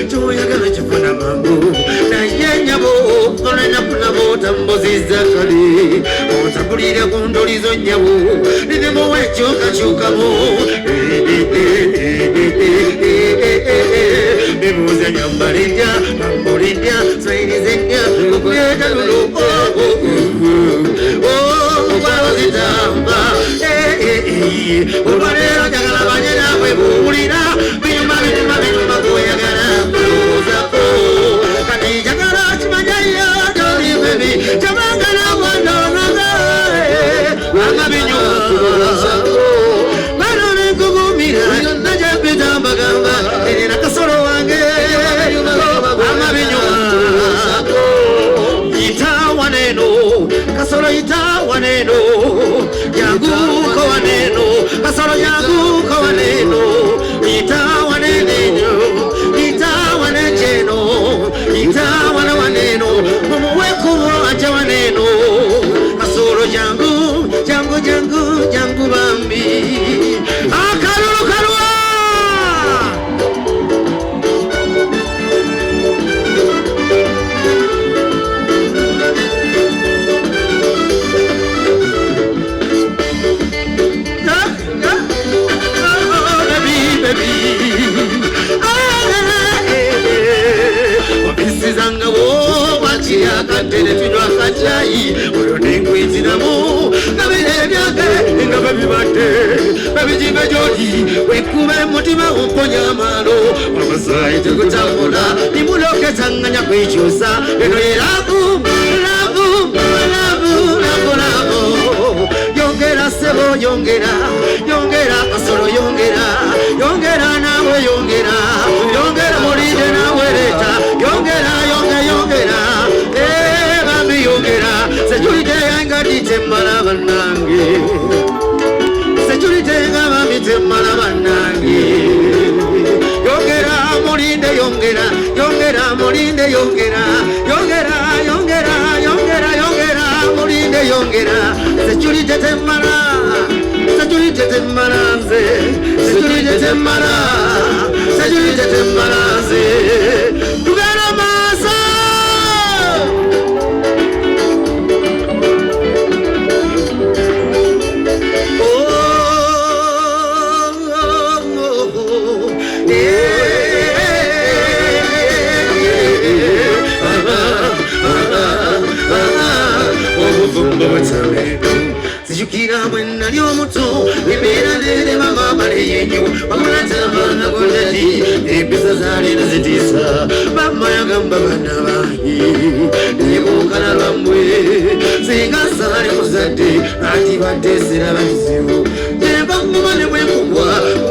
choyagala kifuna mangu naye nyabo olinakunabo tambuziza kale otambulira ku ndolizo nyabo nirimu wekyukakyukamu bibuuza nyambalidya bambulidya swairizidya okuleeta lulu okwalozitamba olwaleero njagala banyeraabwe buwulira binyuma kuyagala kulowoozako kati njagala kimanyayo tolibebi kyabangala wandonaga anga binyuma bano nenkugumira najapita mbagamba erina kasolo wange anga binyuma itawaneno kasolo itawaneno yanguko waneno kasolo yanguko waneno itawaneneno itawanecheno itawana waneno mumuwekuwo aja waneno kasolo jangu jangu jangu jangu bambi akalulu kalwa zanga wo bakiyakatere tunywa kacayi oyo nenkwiziramu nabire byake nga babibadde babijimbe gyoli wekuba mutima omponya amalo amasayi tegutambula nimuloketanganya kwekyusa eno yeravu lavu lavu lavu lavu yongera sebo yongera yongera kasolo yongera yongera nawe yongera yongera mulinde nawe leta yongera yongera bambi yongera security yanga ditemala banange security yanga bambi temala banange yongera mulinde yongera yongera mulinde yongera yongera yongera yongera yongera mulinde yongera security temala security temala nze security temala security temala nze tugana masa sijukira bwenna lyomuto embeera nere mama maleyenyo bamulatambana gondati empisa zalina zitiisa mama yagamba bana bangi nebukana lwamwe singa sali muzadde ati badesera bazibu nebamuma ne bwekugwa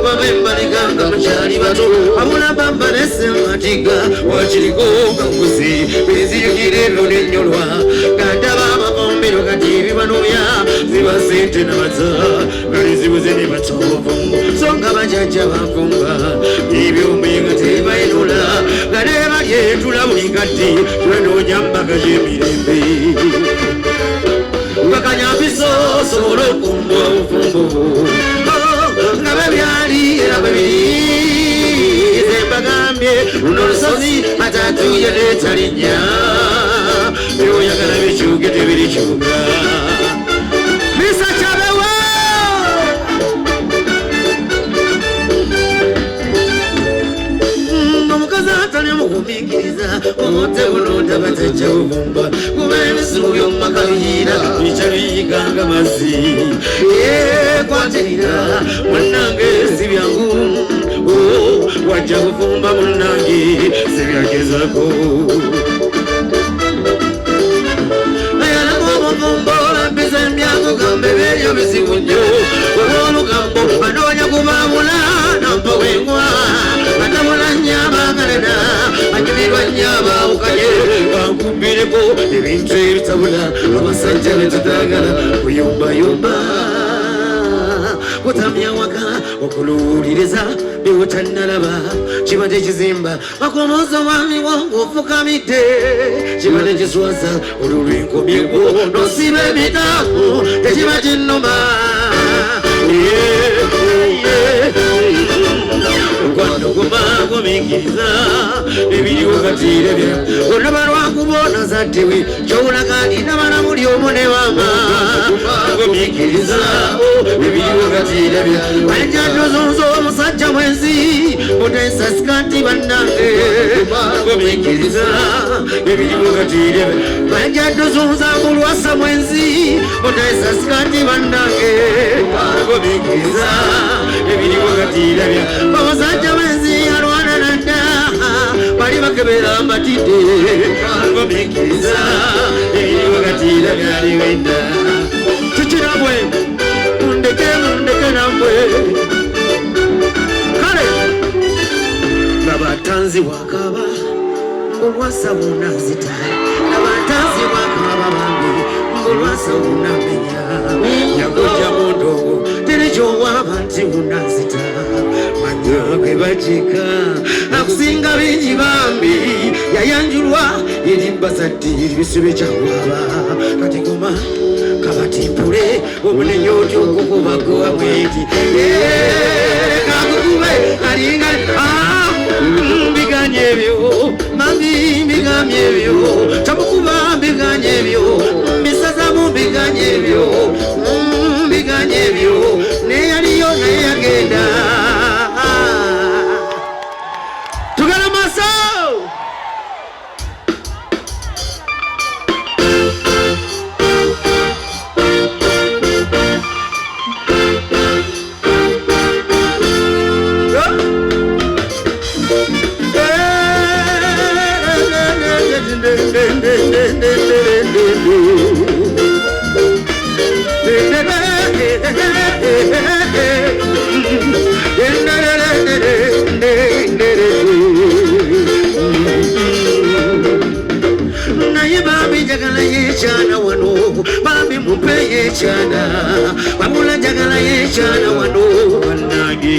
baba embaleganga mukyali bato abula bamba nesematiga wakiriko ngakuzi beziyukira ebyo nenyolwa gandaba amakombero kati bibanobya ziba sente nabaza balizibuze ne batovu songa bajajja bafumba ebyombe nga tebayinula nga nebalyetula buli kati tulenoonya mbaga y'emirembe bakanyambiso sobola okumbwa obufumbo nga bebyali era bwebiri zembagambye luno lusozi atatuye neetalinnya byoyagala bikyuge tebirikyuga misa kyabewo omukazi atali mukumikiriza omutte bulonda batajja bubumba kuba ebisimu byomumaka biyiira bica biyiganga mazzi kwatirira munnange si byangu wajja kufumba munnange sibyagezako gambe belyo bizibu nnyo olw'olugambo banoonya kubaabula nampa wengwa batabula nnyaabangalana banyumirwa nnyaabawukanye bankubbireko ebintu ebitabula abasajja betutaagala kuyumbayumba kutamya waka okuluuliriza byewotannalaba kibadde kizimba bakomoza mwami wangu ofukamidde kibadde kiswaza olulwenkomyeko nosiba emitako tekiba kinnuma nkwano gumagumi gumiikiriza ebiriwo katiire bya olaba lwakubona zattewe kyolaga nina balamuli omu ne wama gumiikiriza ebiriwo katiire bya banjatozonzo omusajja mwenzi mutesasika nti bannange gumiikiriza ebiriwo katiire bya banjatozonza mulwasa mwenzi mutesasika nti bannange gumiikiriza ebiriwo katiire bya omusajja mwenzi alwana nadda bali bakebera mbatidde gumiikiriza ebiriwo katiire byaliwedda kikirabwe mundeke nabwe kale nabatanzi wakaba ngolwasa bunazita nabatanzi wakaba bambi ngolwasa bunamenya yagoja mundogo terekyowaba nti bunazita manya kwe bacika akusinga bingi bambi yayanjulwa erimbazadde ebisibe kyawaba kati goma kabatimpule obunenya otyo okukubagowa bweti kakukube alinga mbiganye ebyo mambi mbiganye ebyo tamukuba mbiganye ebyo mbisazamu mbiganye ebyo mbiganye ebyo neyaliyo naye yagenda tugala maso naye bambi njagala yekyana wano bambi mupe yekyana wabula njagala yekyana wano bannange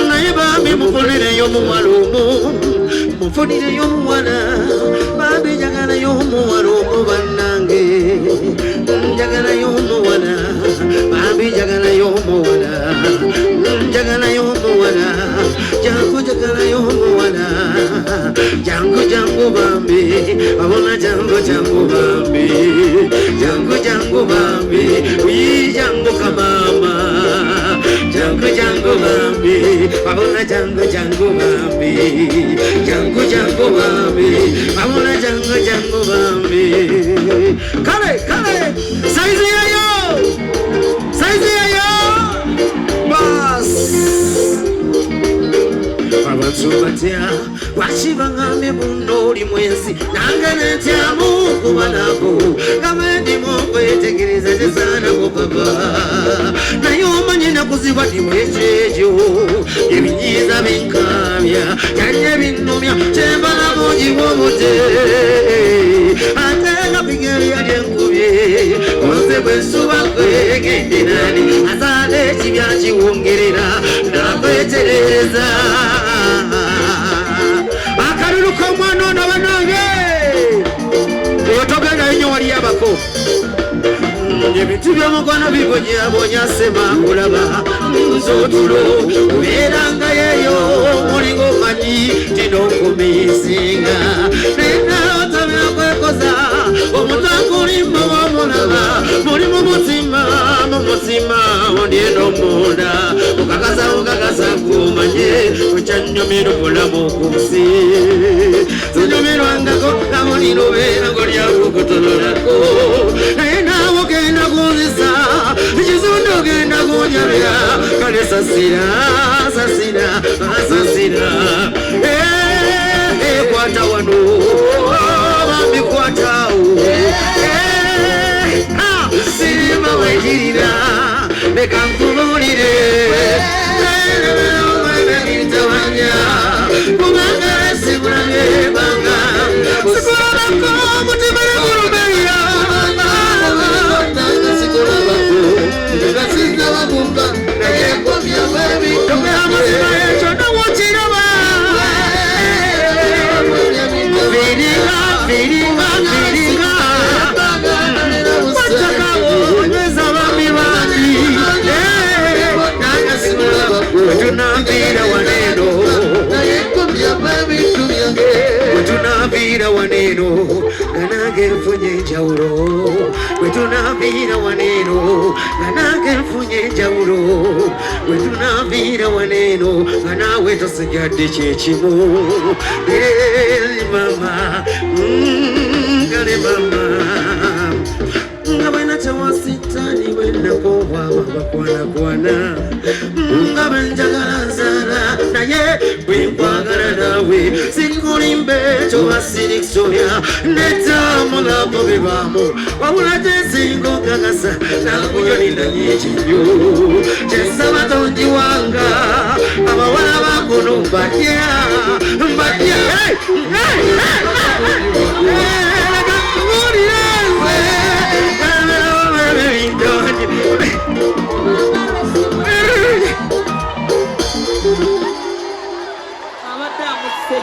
naye bambi mufulireyo muwala omu munfunireyo omuwala bambi njagalayo omuwala omu bannange njagalayo omuwala bambi njagalayo omuwala njagalayo omuwala jangu njagalayo omuwala jangu bambi abona jangu bambi jangu bambi uyi jangu kamama jangu bambi abona jangu bambi jangu bambi abona jangu bambi kale saizi yayo bas abantu batya lwakibangambye buno oli mwenzi nange netyamu kuba nabo kama ndimu okwetegereza kyesaanako papa naye omanye nakuzibwa ndimwekyekyo ebinyiiza binkabya yanye binnumya kyembala bungi bwobute ate nga bigeri yalyenkubye onze bwensuba kwegende nani azaala ekibya kiwongerera nakwetereza akalulu k'omwana ono banange eyo togenda nnyo wali abako ebintu by'omukono bibonyabonya sema kulaba nzotulo kubeeranga yeeyo mulinga omanyi tinokumisinga nena otabira kwekoza omutangulimo womulaba muli mumutima ondyenda omunda okakasa kumanye okyanyumira obulamu kunsi zinyumirwangako kamuninobeerako lyakukutololako naye naawe ogenda kunzisa ekizundo ogenda kunyabira kale sasira kwata wano bambikwatawo sirima wejirira leka nkubulire nitawanya kubanga sibulanye banga sikulabako mutima negulubeya sikulabako ngasiza babumba naye komya webi tokeamazima ekyo nowokiraba tosigadde kyekimu mama kale mama nga bwena tewasitani bwenakobwaba bakwanakwana nga benjagala nzala naye bwenkwagala nawe sinkulimbe tobasiriksoya netamulabo bebamo wabula tesinga okakasa nakunyoninaye ekibyo kyensaba tonjiwanga abawala bakono mbatya Abadde amuse